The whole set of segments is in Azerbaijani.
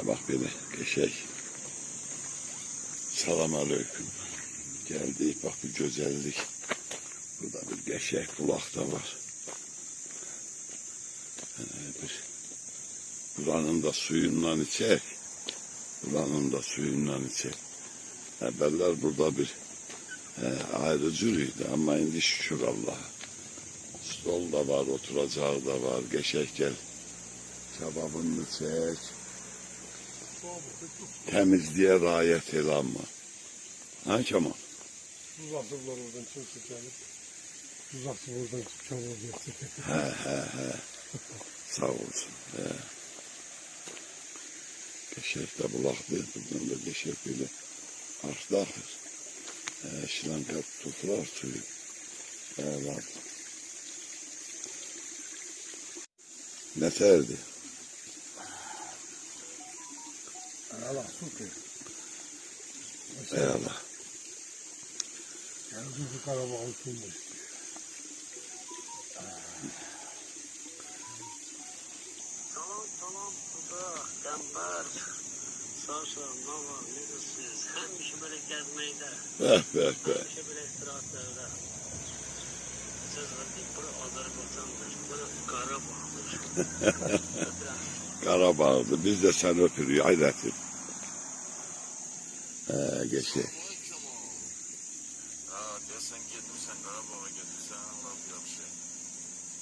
Bak beni geçek. Salam aleyküm. Geldik bak bir güzellik. Burada bir geçek bulak da var. Buranın da suyundan içek. Buranın da suyundan içek. Evveller burada bir ayrı cürüydü ama indi şükür Allah'a. Stol da var, oturacağı da var. Geçek gel. Kebabını çek. Temizliğe riayet el ama. Ha Kemal? Uzaklıklar oradan çok gelip. Uzaklık oradan çok oluyor. He. Sağ olsun. Geçek de bulaktı. Buradan da geçek böyle arşda akır. Şilanka tutular suyu. Var. Ne terdi? Allah su ki. Eyvallah. Yani bu Karabağ'ın suyunda. Salam Suda, Gambar, Saşa, Nava, Nedesiz, hemşe böyle gezmeyde, hemşe böyle istirahatlerde. Siz verdik, bura Azerbaycan'dır, bura Karabağ'dır. Karabağ'dı. Biz de sen öpürüyor. Hayretin. Geçti. Ha desen getirsen Karabağ'a getirsen Allah bir şey.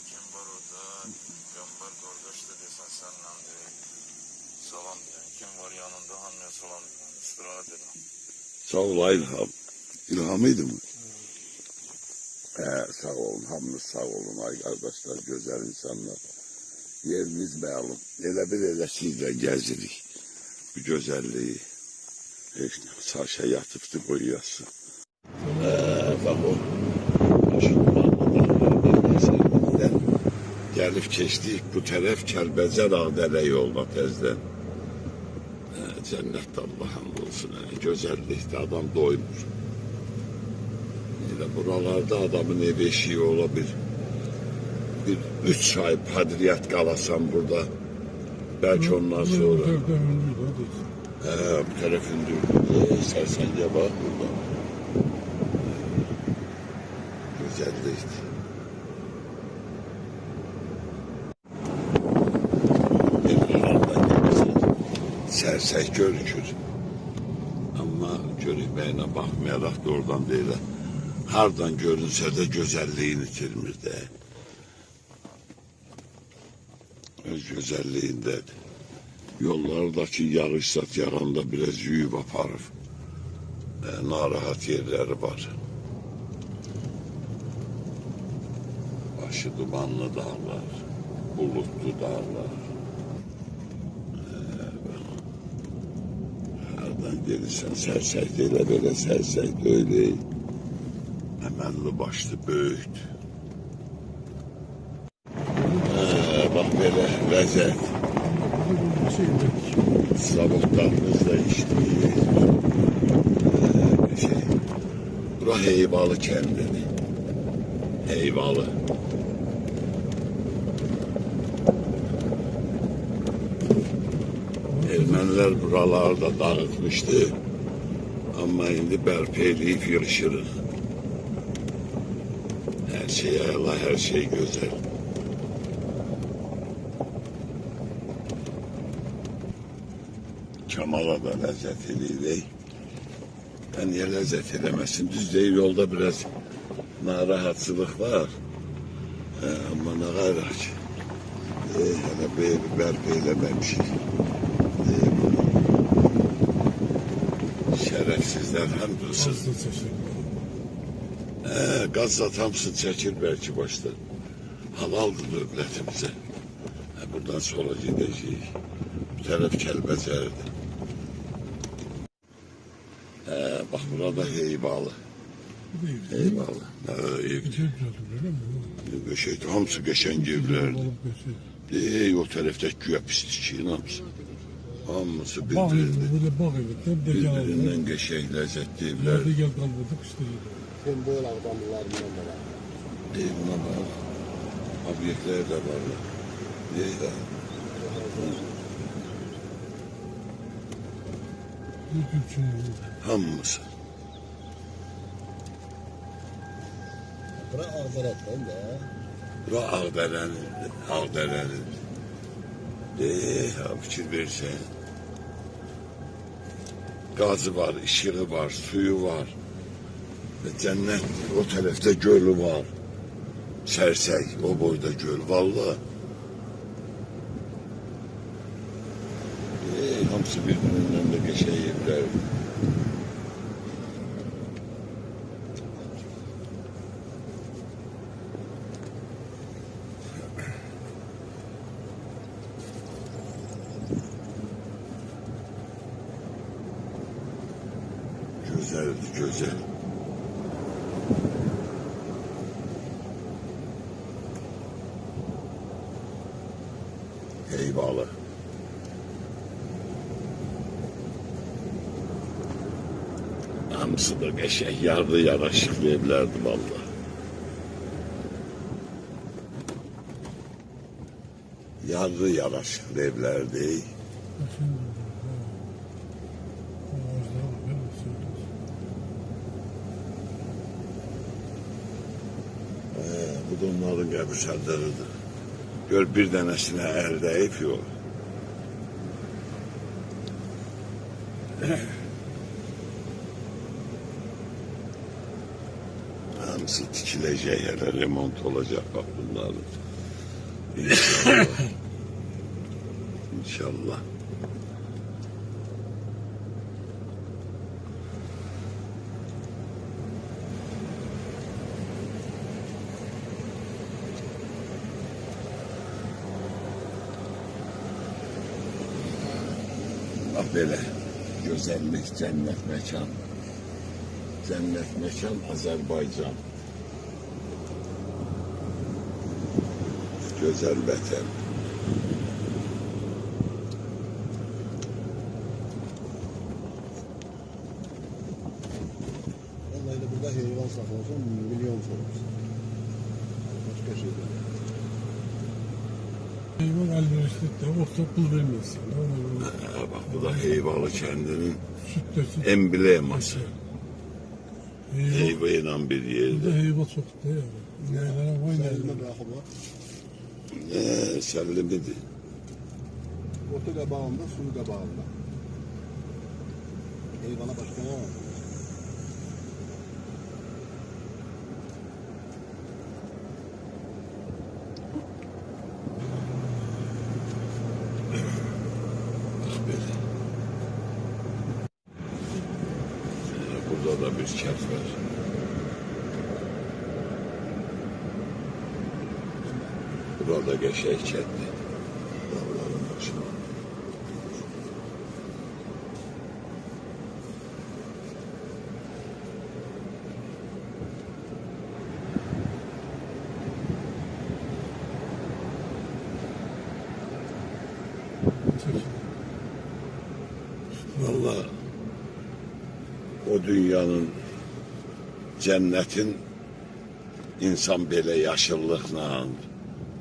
Kim var orada? Gambar kardeş de desen senden de salam diyen. Kim var yanında hanne salam diyen. İstirahat edin. Sağ ol İlham. İlhamıydı mı? Sağ olun. Hamınız sağ olun ay kardeşler. Güzel insanlar. Yeriniz məlum. Elə bir elə sizlə gəzirik. Bu gözəlliyi. Saşa yatıbdı qoyuyorsun. Bak o. Gelip geçtik bu taraf Kəlbəcər Ağdərə yoluna tezden. Cennet Allah'ım olsun. Güzellikte adam doymur. Elə buralarda adamın ev eşiği olabilir. Bir 3 ay padriyat kalasan burada. Belki ondan sonra. Bu tarafın düğünü. Sersen ya bak burada. Güzellikti. Sersek görükür. Ama görükməyinə baxmayaraq da oradan değil. Hardan görünsə də güzelliğini itirmir de. Öz güzelliğindedir. Yollardaki yağışsat yağanda biraz yuyup aparır. Narahat yerleri var. Başı dumanlı dağlar, bulutlu dağlar. Nereden gelirsen sersek değil, böyle sersek de öyle. Emelli başlı böyüt. Bak böyle lezzet. Sabıklarımızda içtiği bura Heyvalı kendini. Heyvalı. Ermeniler buralarda dağıtmıştı. Ama indi bərpa eləyib yığışırıq. Her şey ayala, her şey güzel. Kemal'a da lezzet eləyək. Ben niye lezzet eləməsin? Düz deyil, yolda biraz narahatçılık var. Ama ne kadar ki. Hele bir bərpa eləməmişik. Şerefsizler hamdolsun. Gaz hamısını çekir belki başta. Halaldı devletimize. Buradan sola gideceğiz. Bu taraf Kəlbəcərdir. Bak burada Heyvalı. Heyvalı. Evdir. Hamısı geçen evlerdi. O taraftaki güya pisliğin hamısı. Hamısı birbirinden geçen lezzetli evler. Sen böyle adamlarından da var. Buna bağlı. Obyektler de var. Bütün Hamısı. Bura Ağdərətdən də. Bura Ağdərənin. Ha fikir versən. Gazı var, ışığı var, suyu var. Ve cennet o tarafta gölü var. Sərsək, o boyda göl. Valla. Hamısı birbirinden de geçen yerler. Güzeldi, güzel. Eyvallah. Hamısı da qəşəng, yardı yaraşıqlı evlərdi valla. Yardı yaraşıqlı evlərdi. Bu da onların qəbirstanlarıdır. Gör bir dənəsinə əl dəyib yox. Hamısı tikiləcək, hələ remont olacaq bak bunların. İnşallah. İnşallah. Bak böyle güzellik, cennet mekan. Cennet mekan Azerbaycan. Güzel vətən. Vallahi de burada heyvan saxlasan milyon sorumuz. Başka şey değil. heyvan elverişli de yoksa pul vermezsin. Bak bu da Heyvalı kendinin Süt de süt. embleması. Heyvan, Heyvayla bir yerde. burada heyva çok da ya. İneklere koy Səlmə nerede? bıraxıb var. Səllimidir. Otu qabağında, suyu qabağında. Heyvana başqa ne var? Böyle. Burada da bir kent var. Burada geçey kentli. Dağların başına. Vallahi o dünyanın, cennetin insan belə yaşıllıqla,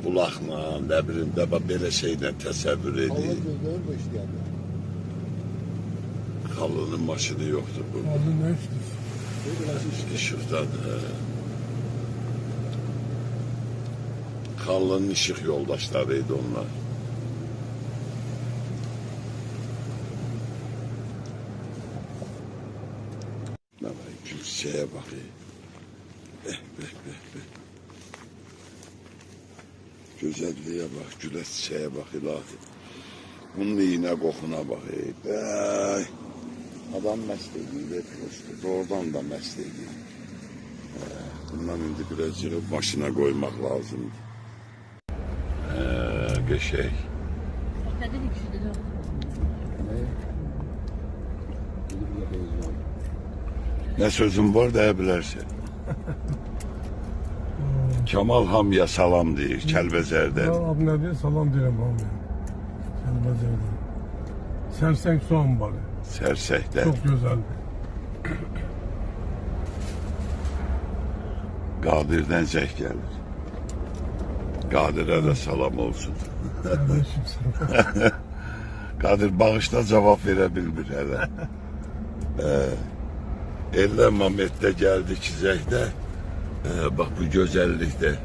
bulaqla, nə bilim, dəba belə şeylə təsəvvür Allah edir. gözləri bu işləyəndə. Xalının maşını yoxdur burada. Aldı ne işte? Bu biraz iş. İşıqdadır. Xalının işıq yoldaşlarıydı onlar. Nə var, gülçəyə baxayım. Gözəlliyə bax, gülə çiçəyə bax, ilahi. Bunun iyinə qoxuna bax, bəy. Adam məst edir, doğrudan da məst edir. Bundan indi biraz yığıb başına qoymaq lazımdır. Qəşəng. Ne dedik şimdi de? Nə sözün var deyə bilərsən. Kemal Hamıya salam deyir, Kəlbəzərdən. Ya abi ne diyor? Salam diyelim abi. Kelbezer'den. Serseng su ambarı. Sərsəkdə. Çok güzel. Qadirdən zəng gəlir. Qadirə də salam olsun. Kardeşim sen. Qadir bağışda cavab verə bilmir hələ. Elle Mamet'te geldik Çizek'te. Bak bu güzellikte.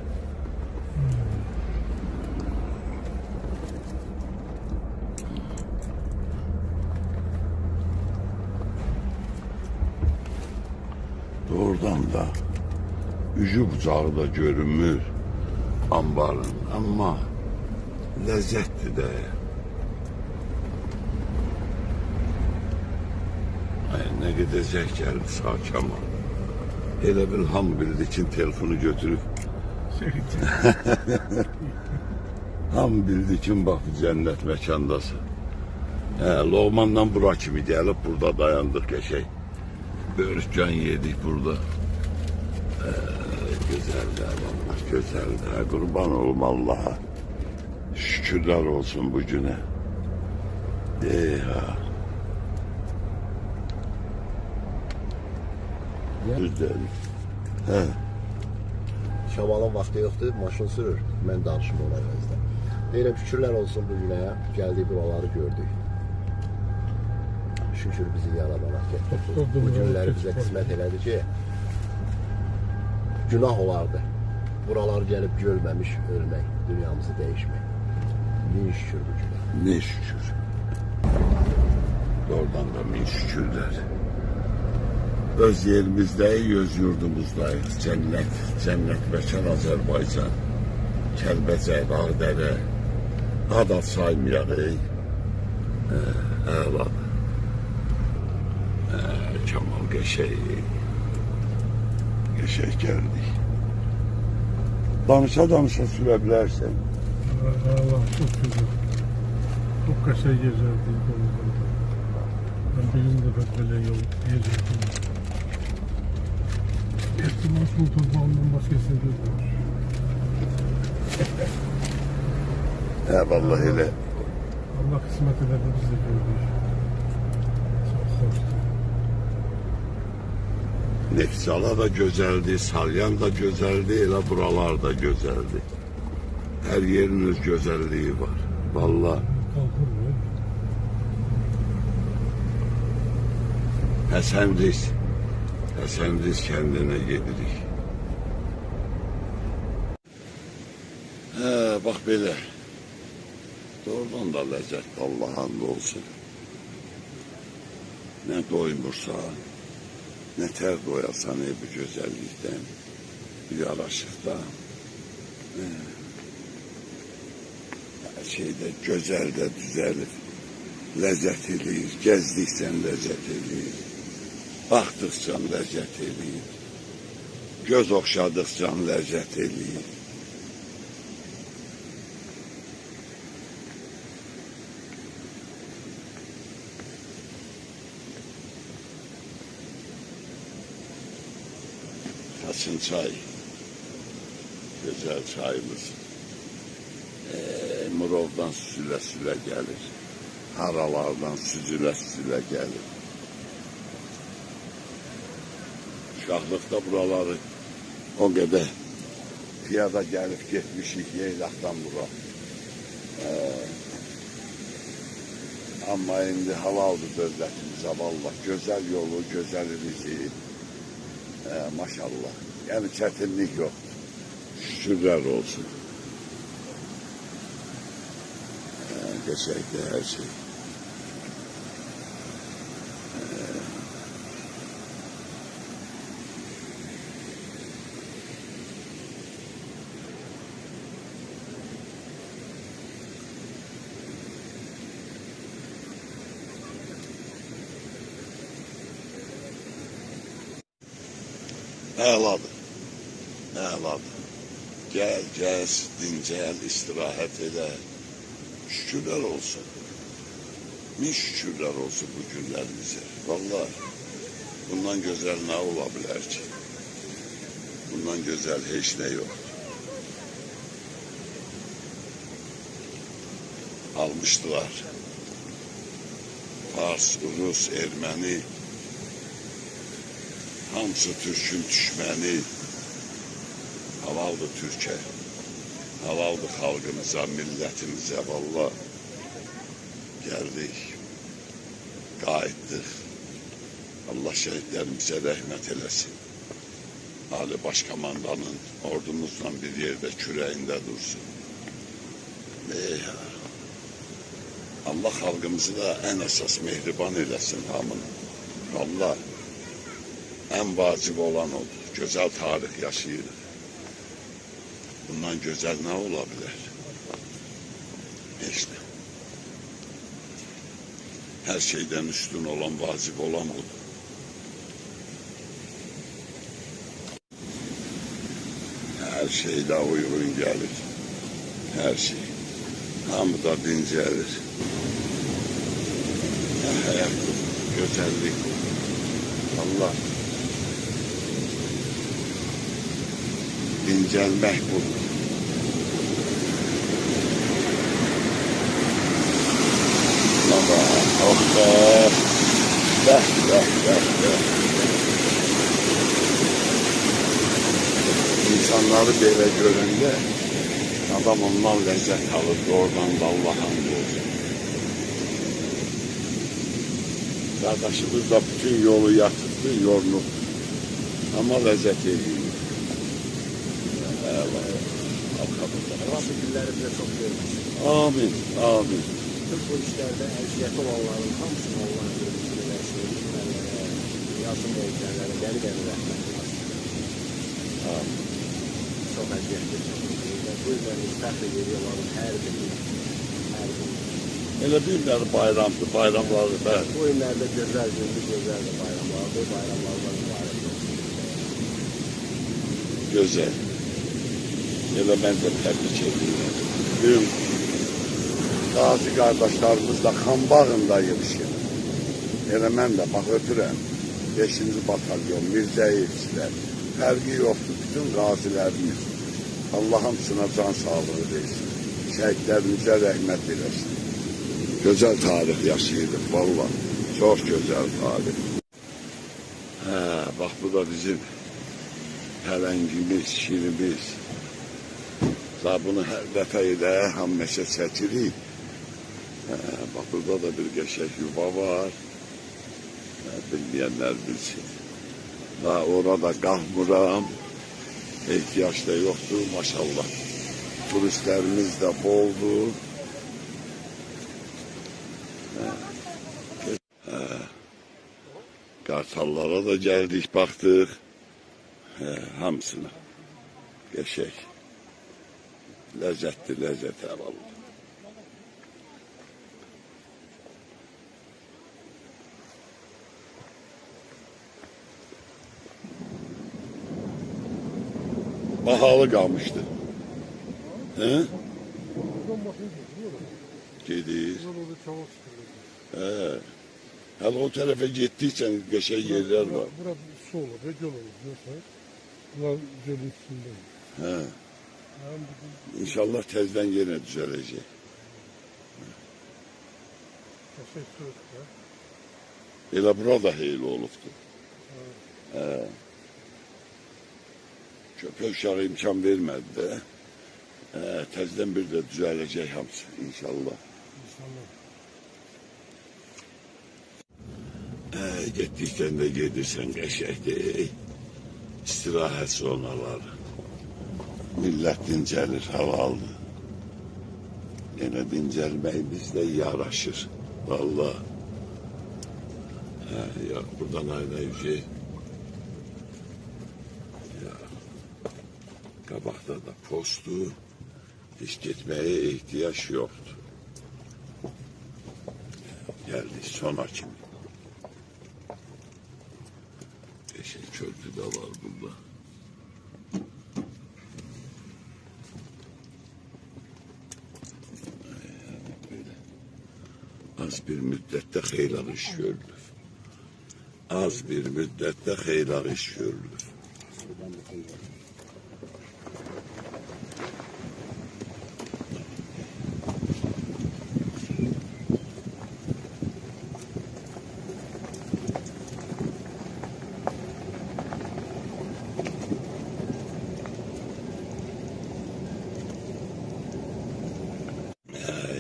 Doğrudan da üzü bucağı da görünmür ambarın, ama lezzetli de. Ay, ne gidecek geldi sağ Kemal. Elə bil ham bildi ki telefonu götürüp ham bildi ki bak cennet mekandası. Loğmandan bura kimi gelip burada dayandık geçey. Börükcan yedik burada. Güzeldi Allah, güzeldi. Kurban olum Allah'a. Şükürler olsun bu güne. Güzel. Şamalın vaxtı yoxdur, maşın sürür. Mən danışım ona əvəzdə. Deyirəm, şükürlər olsun bu günə. Gəldik, buraları gördük. Şükür bizi yaradana gətirdi. Bu günləri bizə qismət elədi ki, günah olardı. Buralar gəlib görməmiş ölmək, dünyamızı dəyişmək. Min şükür bu günə. Min şükür. Doğrudan da min şükürler. Öz yerimizdəyik, öz yurdumuzdayıq. Cennet, cennet mekan Azərbaycan. Kəlbəcər, Ağdərə. Ada saymayaq, əla. Kemal geçey geldik. Danışa sürebilirsin. Allah çok güzel. Çok kaşe gezerdi. Ben birinci defa böyle yol gezerdim. Ehtimal Sultan Bağım'dan başkasını görmemiş. Vallahi öyle. Allah kısmet ederdi biz de gördük. Çok hoştu. Nefsala da güzeldi, Salyan da güzeldi, elə buralar da güzeldi. Her yerin öz güzelliği var. Vallahi. Kalkır mı? Həsən Riz kendine gedirik. Bak belə. Doğrudan da lezzet Allah'ın olsun. Ne doymursan, ne ter doyarsan bu güzellikten, bu yaraşıktan. Her şeyde güzel de düzelir. Lezzet eləyir, gezdikçen lezzet eləyir. Baxdıqca lezzet eləyir. Göz oxşadıqca lezzet eləyir. Kasın çay, güzel çayımız. Murovdan süzülə gelir. Haralardan süzülə gelir. Uşaqlıqda buraları o qədər piyada gelip getmişik Yeylaqdan bura. Amma indi halaldır dövlətimizə vallah. Gözəl yolu, gözəl bizi. Maşallah. Yani çetinlik yok. Şükürler olsun. Geçekte her şey. Əladır. Əladır. Gel, gəz, dincəl, istirahat elə. Şükürlər olsun. Min şükürlər olsun bu günlərimizə. Vallahi bundan gözəl nə ola bilər ki? Bundan gözəl heç nə yox. Almışdılar. Fars, Rus, Erməni, hamısı Türk'ün düşməni. Halaldır Türkiye. Halaldır xalqımıza, millətimizə. Vallahi geldik. Qayıtdıq. Allah şehitlerimize rahmet eylesin. Ali Başkomandanın ordumuzla bir yerde küreğinde dursun. Allah halkımızı da en esas mehriban eylesin hamını. Allah en vacib olan odur. Güzel tarih yaşayırıq. Bundan güzel ne olabilir? İşte. Her şeyden üstün olan, vacib olan odur. Her şeyle uygun gelir. Her şey. Hamı da dincelir. Hayat, güzellik. Allah dincelmek budur. Baba, oh be. İnsanları böyle görünce adam ondan lezzet alır. Oradan da Allah'a hamdolsun. Kardeşimiz de bütün yolu yatırdı, yoruldu. Ama lezzet ediyor. Rabbi günlerimize çok görmüş. Amin, amin. Tüm bu işlerde əziyyət olanların hamısını Allah'ın görmüşünü versin. Yazım eğitimlere geri rəhmət olsun. Amin. Çok əziyyətli çəkildi. Bu yüzden fəxr ediyorlar her biri. Elə bir bayramdır, bayramları ben. Bu günlerde güzel gündür, güzel de bayramlardı. Bayramlardan mübarək olsun. Güzel. Elə ben de tebrik ediyorum. Dün Gazi kardeşlerimizle kan bağındayız şimdi. Elə mən də bak ötürəm. 5-ci batalyon, Mirzəyevçilər. Fərqi yoxdur, bütün gazilərimiz. Allah hamısına can sağlığı versin. Şəhidlərimizə rəhmət eləsin. Güzel tarih yaşayırıq, valla. Çok güzel tarih. Bak bu da bizim pələngimiz, şirimiz. Bunu hər dəfə ilə həmişə çəkirik. Bak burada da bir qəşəng yuva var. Bilmeyenler bilsin. Daha orada qalmıram. İhtiyaç da yoktur maşallah. Turistlerimiz de boldur. Kartallara da geldik, baktık. Hamısına. Geçek. Lezzetli, lezzet vallahi. Pahalı kalmıştı. He? Gidiyor. Hele o tarafa gittiysen geçen yerler var. Burada su olur, göl olur diyorsanız. Bunlar gölün üstünde. He. İnşallah tezden yine düzelecek. Şey su ya. Elə burada heyli olubdu. Köpək uşağı imkan vermədi də. Tezden bir de düzelecek hamısı inşallah. Getdikdən də gedirsən qəşəkdir. İstirahət zonaları. Millət dincəlir, halaldır. Yenə dincəlmək bizdə yaraşır. Vallahi. Ya buradan ayna yüce. Ya. Qabaqda da postu. Hiç gitmeye ihtiyaç yoktu. Geldik sona kimi. Yeşil köprü de var burada. Böyle. Az bir müddette xeyla iş görülür. Az bir müddette xeyla iş görülür.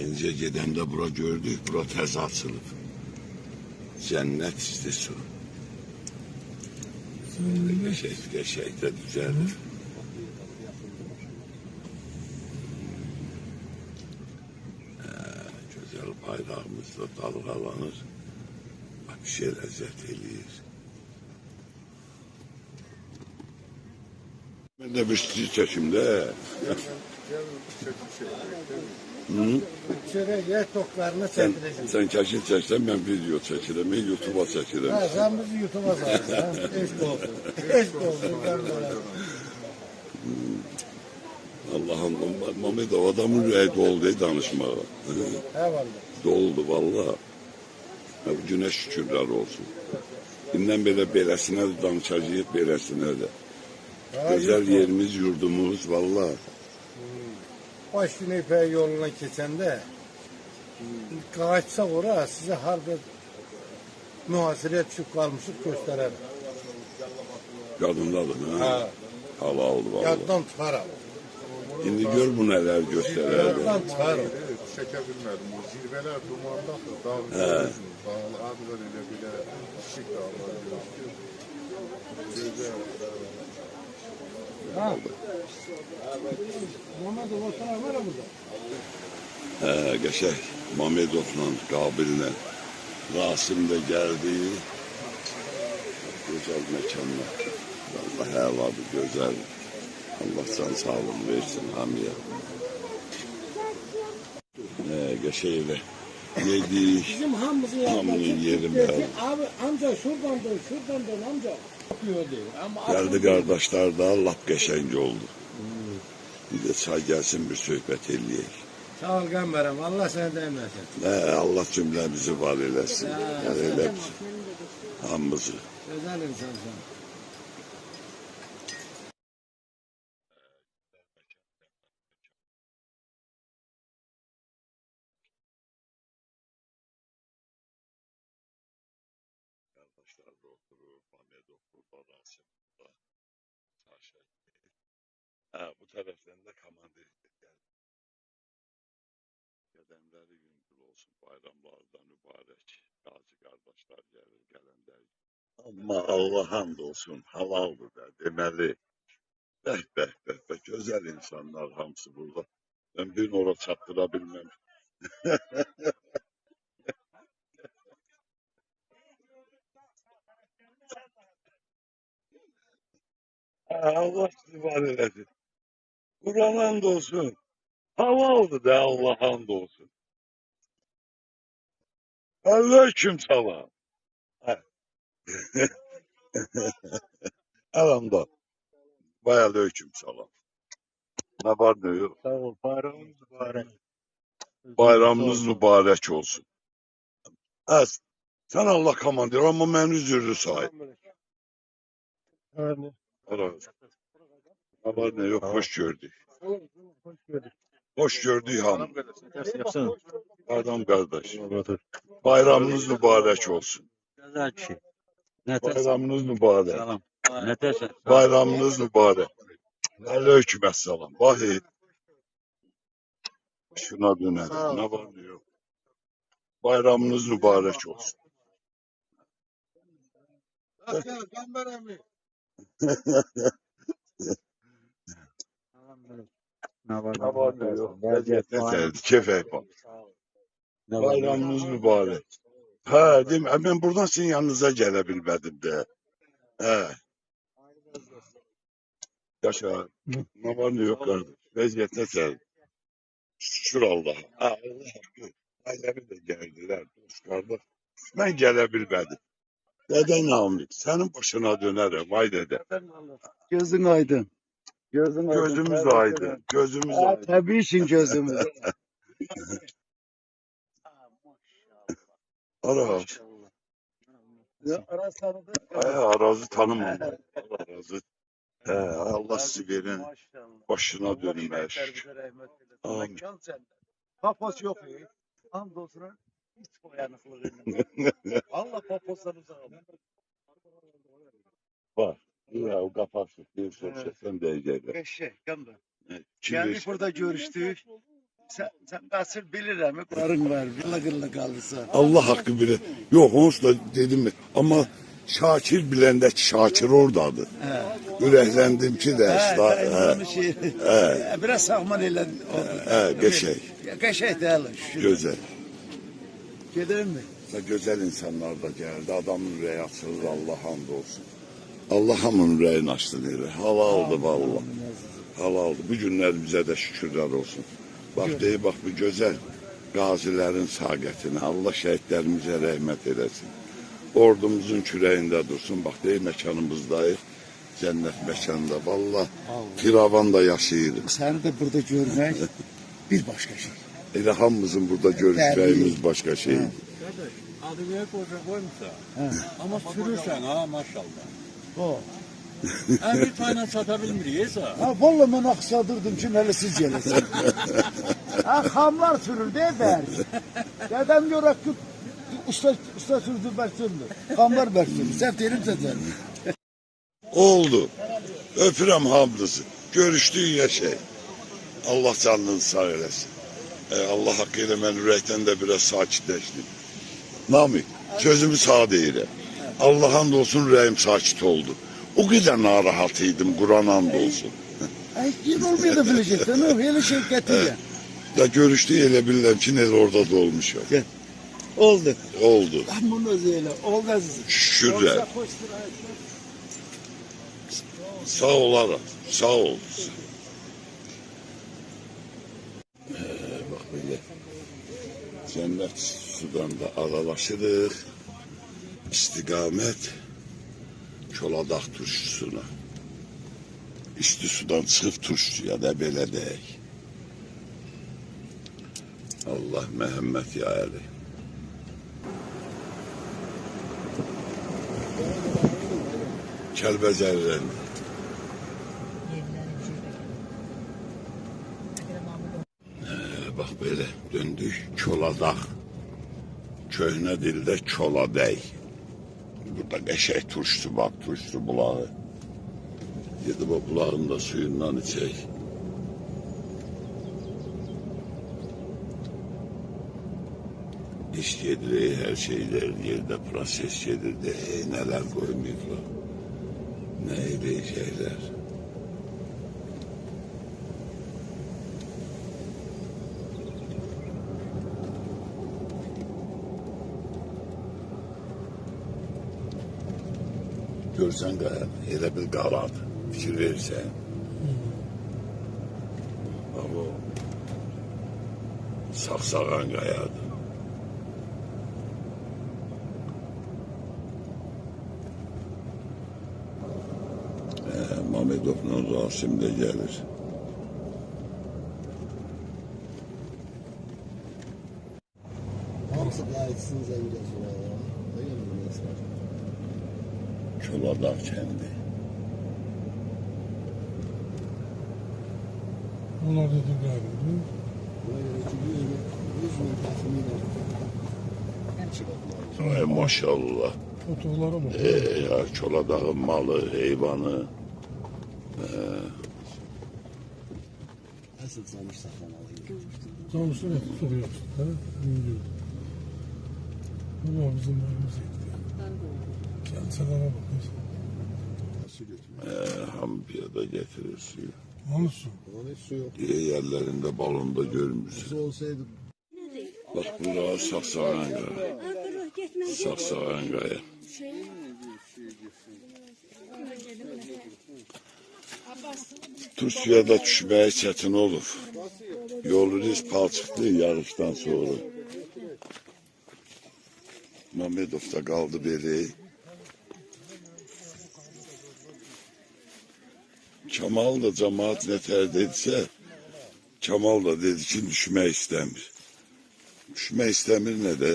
İnce gedəndə bura gördük, bura təzə açılıb. Cənnət isti su. Geçek de düzelir. Güzel bayrağımız da dalgalanır. Bak bir şey lezzet eləyir. Ben de bir şey çekimde. Çörek yer toklarına Sen, çekileceğim. sen çekin çeksen ben video çekirim, YouTube'a çekirim. Ha, sen bizi YouTube'a saldın. Ha? Eşk olsun. Eşk olsun. Ben beraber. Allah'ım, Mehmet o adamın yüreği doldu danışmağa. Eyvallah. Doldu valla. Bu güneş şükürler olsun. İnden belə beləsinə də danışacağıq, beləsinə də. Güzel yerimiz, yurdumuz valla. Baş günü İpek yoluna geçende kaçsa ora size harbi muhasireye düşüp kalmışık gösterelim. Yadındadır ha? Halaldır valla. Yaddan çıkarım. Şimdi gör bu neler gösterir. Yaddan çıkarım. Çekebilmedim. O zirveler dumandadır. Dağlar adlar ile bile şık dağlar gözüküyor. Güzel. Ha. Muhammed Oğuzhan var ya burada. Geçək Mamedovla, Qabillə, Rasim də gəldi. Gözəl məkanlar. Allah həvadır, gözəl. Allah can sağlıq versin hamıya. Geçək elə yedik. Bizim hamımızın Hamının yerində. Abi amca şuradan dön amca. Yapıyor diyor. Ama Gəldi qardaşlar da lap qəşəng oldu. Bir də çay gəlsin, bir söhbət eləyək. sağ ol Gamber'im. Allah seni değmesin. Allah cümləmizi var eləsin. Yəni elə hamımızı. Özel insansın. Arkadaşlar da oturur, Mehmet oturur, Rasim burada. Bu taraftan da komandir geldi. Qədəmləri yüngül olsun, bayramlardan mübarək. Qazi qardaşlar gəlir, gələndə. Amma Allah hamd olsun, halaldır da, deməli. Bəh, gözəl insanlar hamısı burada. Ben bir ora çatdıra bilməm. Allah sizi var eləsin. Kur'an hamd olsun. Hava oldu da Allah hamd olsun. Aleyküm selam. Elhamdülillah. Vay aleyküm selam. Ne var ne yok. Sağ ol. Bayramımız mübarek. Bayramınız mübarek olsun. Evet. Sen Allah komandir ama ben üzüldü sahip. Yani. Ne var ne yok. Hoş gördük. Hoş gördük. Hoş gördük hanım. Yapsana. Adam kardeş. Bayramınız mübarek olsun. Güzel bir şey. Bayramınız mübarek. Selam. Ne dersen? Bayramınız mübarek. Aleyküm selam. Vahiy. Şuna döner. Ne var ne yok. Bayramınız mübarek olsun. Ne var Ne var ne yok. Vaziyet ne geldi. Kefek var. Bayramınız mübarek. Ha değil mi? Ben buradan sizin yanınıza gelebilmedim de. He. Yaşa. Ne var ne yok kardeş. Vaziyet ne geldi. Şükür Allah'a. Ha, Allah hakkı. Ailemin de geldiler. Dost kardeş. Ben gelebilmedim. Dede Namik. Senin başına dönerim. Vay dede. Gözün aydın. Gözün aydın. Gözümüz aydın. Gözümüz Aa, aydın. tabii için gözümüz. Ara. Ya, arasana da. Arazı tanımam. Allah razı. He, Allah sizi verin. Başına dönün şükür. Amin. Papos yok ya. Hamdolsun hiç koyanıklığı. Allah paposlarınızı alın. Var. Ya o kafası. Bir sürü sen de gelir. Eşek, gamda. Kim Yani bilir? burada görüştük. Sen nasıl bilirim mi? Karın var. Gılla gılla kalırsa. Allah hakkı bilir. Yok onu da dedim mi? Ama Şakir biləndəki Şakir oradadır. Ürəklendim ki de. Biraz sağman elə oldu. Qəşəng, Qəşəng deyil. gözəl. Gedelim mi? Və gözəl insanlar da gəldi. Adamın ürəyi açılır, Allah hamd olsun. Allah hamının ürəyini açdı deyir. Halaldır vallahi. Halaldır. Bu günlər bizə də şükürlər olsun. Bax deyir, bax bu gözəl qazilərin saqətini, Allah şəhidlərimizə rəhmət eləsin. Ordumuzun kürəyində dursun. Bax deyir, məkanımızdayıq. Cənnət məkanda. Vallahi firavan da yaşayırıq. Səni də burada görmək bir başqa şey. Elə hamımızın burada görüşməyimiz başqa şeydir. Adı niye koca koymuşsa? Ama sürürsen ha maşallah. O. Bir tane satabilmiriz ha. Ha vallahi mən axsadırdım ki, hələ siz gələsiniz. Ha xamlar sürür deyə bəri. Dedəm görək ki, usta sürdü bərsündür. Xamlar bərsündür. Səhv deyirəm sənə. Oldu. Öpürəm hamınızı. Görüşdük yaşay. Allah canınızı sağ eləsin. Allah haqqı ilə mən ürəkdən də biraz sakitləşdim. Nami, sözümü sağ deyirəm. Allah hamd olsun ürəyim sakit oldu. O qədər narahat idim, Quran hamd olsun. Ay, yer olmaya da bileceksin. Öyle şey qətiyyən. Da görüşdük elə bilirəm ki, nə orada da olmuşam. Oldu. Oldu. Bunun özü elə. Oldu əzizim. Şükürlər. Sağ olaraq. Sağ ol. Bax belə. Cənnət sudan da aralaşırıq. İstiqamət Çoladağ turşusuna. İsti sudan çıxıb turşuya da belə deyək. Allah Məhəmməd ya Əli. Kəlbəcərlərin. Bax belə döndük Çoladağ. Köhnə dildə Çoladəy. Burada qəşəng turşusu var, turşusu bulağı. Gedib o bulağın da suyundan içək. İş gedir, hər şeylər yerdə proses gedir. Nələr qoymayıblar. Nə eləyəcəklər. Görsən qayanı, elə bil qaradır, fikir verirsən. Bax o, sağsağan qayadır. Mamedovla Rasim də gəlir. Hamısı qayıtsın zəngə sonra. Öyle mi mesela? Çoladağ kəndi. Onlar dedi galiba. Buna göre ki 100 bin tahminen. Ay maşallah. Fotoğraflara bak. Ya Çoladağın malı, heyvanı. Nasıl camış saklamalı? Camışlar hep soruyor. Ha? Bilmiyorum. Ama bizim evimiz yetti. Kendilerine bakıyorsun. Hambiyada getirir suyu. Onun su. Onun hiç su yok. Diye yerlerinde balonda görmüşsün. Su olsaydı Bak burada Saksağan Qaya. Saksağan Qaya. Tursiyada düşməyə çətin olur. Yolunuz palçıqlı yarışdan sonra. Mamedov da qaldı belə. Kemal da cemaat nətər dedisə, Kemal da dedi ki, düşmək istəmir. Düşmək istəmir nə də?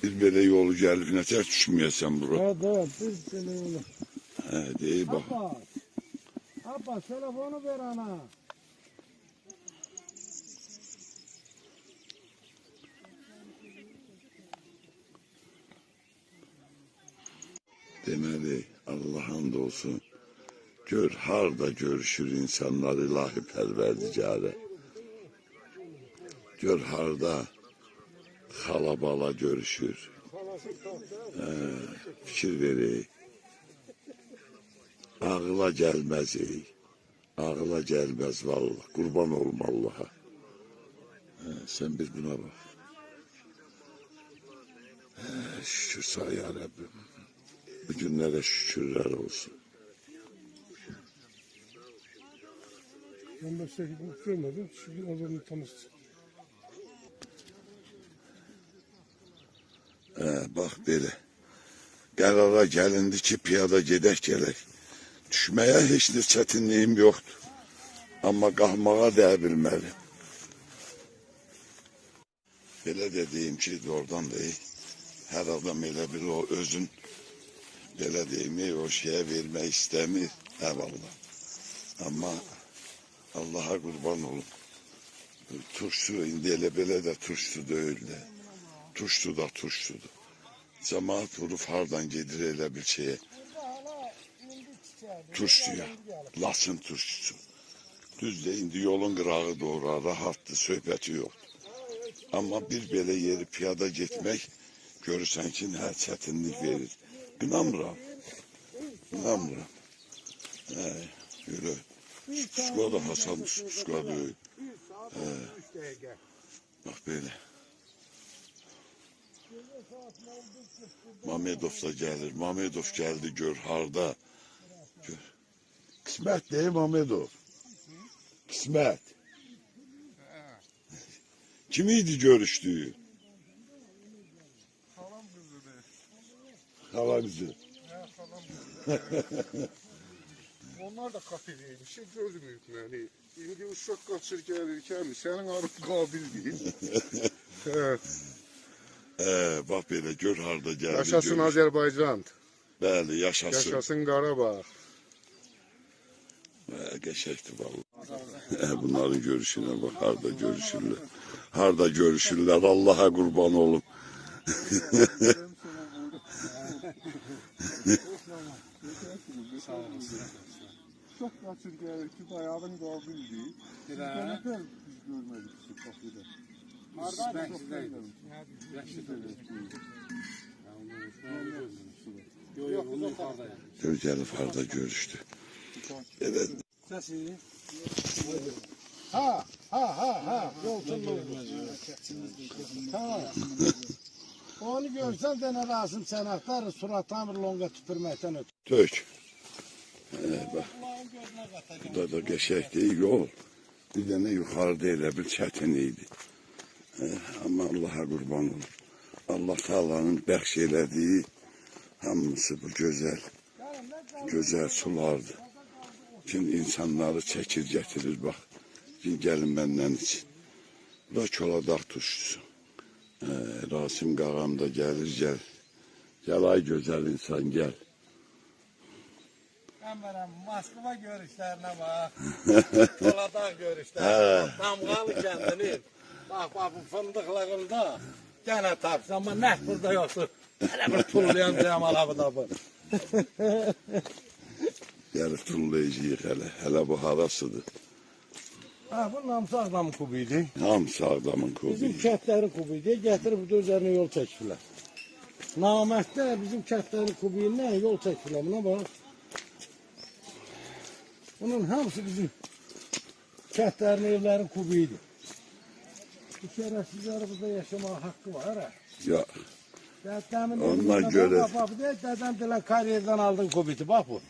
Bir belə yolu gəlib, nətər düşməyəsən bura? Evet, biz seni öyle. Deyib bax. Abbas, telefonu ver ana. Deməli, Allah hamd olsun. Gör, harda görüşür insanlar ilahi pərverdigarə. Gör, harda xalabala görüşür. Fikir vereyim. Ağıla gelmez ey. Ağıla gelmez vallahi. Kurban olum Allah'a. Sen bir buna bak. Şükür sana ya Rabbim. Bu günlere şükürler olsun. Ben başta gidip görmedim. Şimdi adamı tanıştım. Bak belə. Qərara gəlindi ki, piyada gedək gələk. Düşməyə heç nə çətinliyim yoxdur. Amma qalmağa dəyə bilməli. Belə də deyim ki, doğrudan deyil. Hər adam elə bir o özün belə deyim, o şeyə vermək istəmir. Əvallah. Amma Allaha qurban olun. Turşu, indi elə belə də turşu deyil də. Turşu da turşudur. Cemaat vurub hardan gedir elə bir şeye. Turşuya. Lasın turşusu. Düzdür, indi yolun qırağı doğru, rahatdır, söhbəti yoxdur. Amma bir belə yeri piyada getmək, görürsən ki, nə çətinlik verir. Qınamıram. Qınamıram. Yürü. Puska da Hasan puska deyil. Bak belə. Mamedov da gəlir. Mamedov gəldi, gör harda. Gör. Qismət deyil Mamedov. Qismət. Kim idi görüşdüyü? Halam kızıdır. Hala bizi. Onlar da kafedeymiş. Gözümüyük yani. İndi uşaq qaçır gəlirkən sənin arın qabil deyil. Bak belə gör harda gəldi. Yaşasın görüş. Azərbaycan. Bəli, yaşasın. Yaşasın Qarabağ. Qəşəkdir vallahi. Bunların görüşünə bak, harda görüşürlər. Harda görüşürlər, Allah'a qurban olum. Uşaq qaçır gəlir ki, dayağın qabil deyil. Biz görmədik ki, kafede. Gör gəlib harda görüşdü. Evet. Yolçunluğu. Tamam. Onu görsen de ne lazım sen aktar surattan bir longa tüpürmekten ötürü. Tök. Bak. Bu da qəşək deyil, yol. Bir dənə yuxarıda elə bir çətin idi. Amma Allah'a qurban olun. Allah Taala'nın bəxş elədiyi hamısı bu gözəl sulardır. Ki insanları çəkir, gətirir, bax. Gəlin məndən için. Bu da Koladağ turşusu. Rasim Qağam da gəlir, gəl. Gəl ay gözəl insan, gəl. Kameram Moskva görüşlerine bak. Koladağ görüşlerine. Damgalı kendini. Bak bu fındıklarında gene tapsın ama ne burada yoktur. Hele bir tullayan Cemal abi da bu. Gəlib tullayacağıq hələ. Hələ bu harasıdır. Ha bu Namsı Ağdamın kubuydu. Hamısı adamın Bizim kovu. kətlərin kubuydu. Getirip üzerine yol çektiler. Namətdə bizim kətlərin kubuyundan yol çektiler. Buna bak. Bunun hamısı bizim kətlərin evlərin kubuydu. Bu şerefsizler burada yaşamaya hakkı var ha. Ya, Onlar göre- Bak dedem dilen kariyerden aldın kubiti bak bu.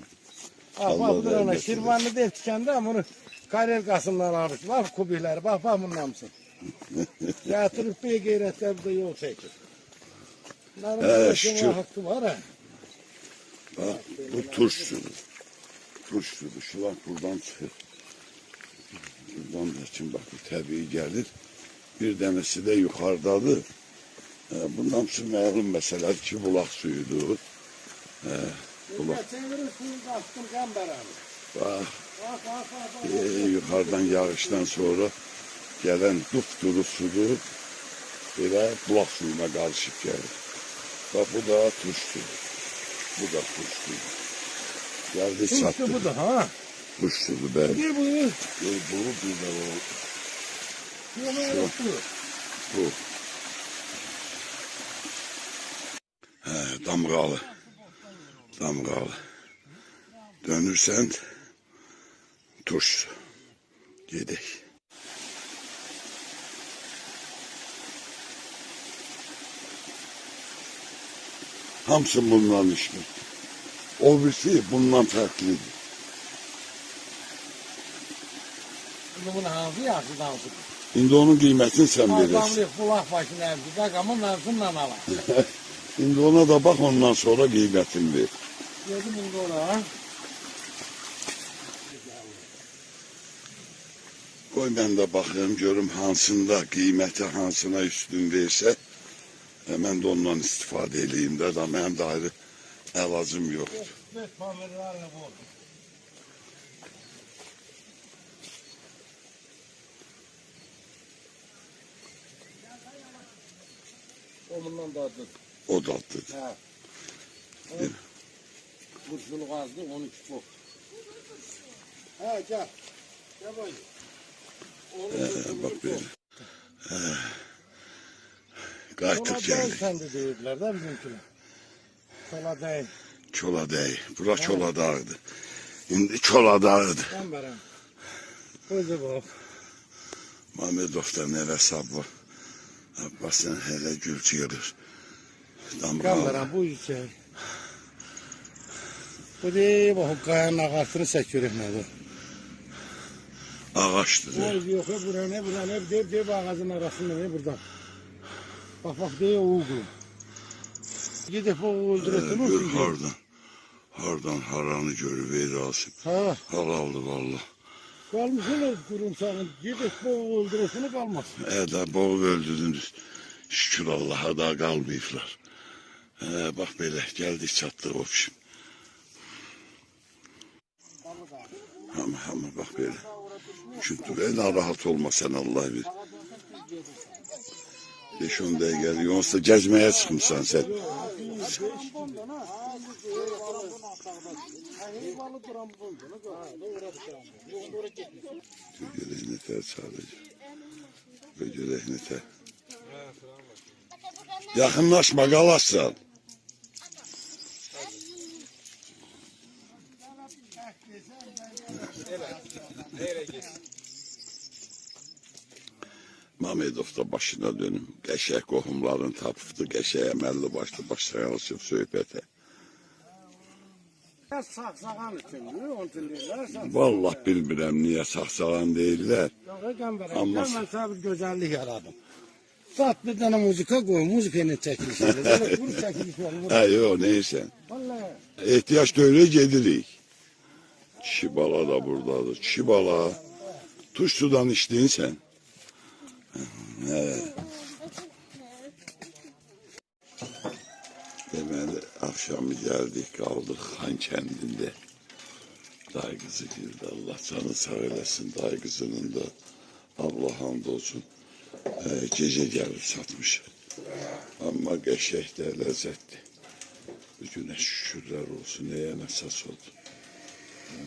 Allah Bak bu rahmet dilen eylesin. Şirvanlı değil tükende bunu kariyer kasımdan almış. Bak kubileri bak bunun namsın. Yatırıp bir gayretler burada yol çekir. Bunların şükür. yaşamaya hakkı var ha. bak, bu turşudur. Turşudur. Şular buradan çıxır. Buradan da için bak bu təbii gəlir. Bir dənəsi də yuxarıdadır. Bundan sonra məlum məsələ ki, bulaq suyudur. Bulaq. Çevirin suyun kastın kamberanı. Bak, Bak bak bak. yuxarıdan yağışdan sonra gələn dupduru sudur. Belə bulaq suyuna qarışıb gəlir. Bak bu da turşudur. Bu da turşudur. Gəldi çatdı. Bu da ha. Turşudur bəli. Bir bu. Bu bir də o. Yemeğe Bu. damgalı. Damgalı. Dönürsen turş. Gedək. Hamısı bundan işli. O birisi bundan farklıdır. Bunun hansı yaxşı dansı? İndi onun qiymətini sən verirsən. Adamlıq bulaq başına evde. Dakamın arasından alar. İndi ona da bak, ondan sonra qiymətini ver. Yedim indi ona. Qoy mən də baxım, görüm hansında qiyməti hansına üstün versə, mən də ondan istifadə edeyim də, mənim də ayrı əlacım yoxdur. 4 pamirlərlə bu. O bundan dadlı. O dadlıdır. Hə. Kurşuluk azdı, 13 bu. Hə, gel. Gel bakayım. Bak belə. Qayıtıq gəldik. Sen de deyirlər də bizimkiler. Kola değil. Çola deyil. Bura Çola dağıdır. İndi Çola dağıdır. Ben verəm. Özü bu. Mamedov'da nəvəsi var. Abbas'ın hələ gül çığırır. Ben Damgalı. verəm bu yüksək. Bu deyib, o qayanın ağasını çəkirik nədir? Ağaçdır. Bu yok, bura ne, deyib ağacın arasında ne burada. Bak deyib, o uğur. Gidip o öldürəsin o Gör çünkü. hardan haranı görüb verir alsın. Ha, Halaldır valla. kalmış öyle kurumsağın. Gidip bu öldürəsini kalmasın. Ədə bol öldürdünüz. Şükür Allah'a da qalmayıblar. Bak belə gəldik çatdıq o pişim. Hamı bak belə. Çünkü narahat olma sen Allah bilir. 5-10 dəqiqə yoksa gəzməyə çıxmısan sen. Görək nətər sadece. Görək nətər. Yaxınlaşma qalarsan. Mamedov da başına dönüm. Qəşək qohumların tapıbdı. Qəşək əməlli başlı başlayalışıb söhbətə. Sağsağan üçün, onun üçün deyirlər. Vallah bilmirəm niyə sağsağan deyirlər. Amma- Amma mən sənə bir gözəllik yaradım. Saat bir dənə muzika qoy, muzika ilə çəkiliş edir. Belə quru çəkiliş olur. Hə, yox, neysən. Vallahi. Ehtiyac döyülə gedirik. Kişi bala da buradadır. Kişi bala. Tuş sudan içdin sən. Hə. Deməli, akşamı gəldik, qaldıq Xan kəndində. Day qızı girdi, Allah canı sağ eləsin. Day qızının da Allah hamd olsun. Gecə gəlib çatmış. Amma qəşəkdə, ləzzətli. Bu günə şükürlər olsun, nəyə əsas oldu.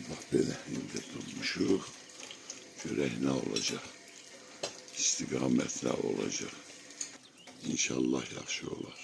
Bax belə, indi durmuşuq. Görək nə olacaq. İstiqamət nə olacaq. İnşallah yaxşı olar.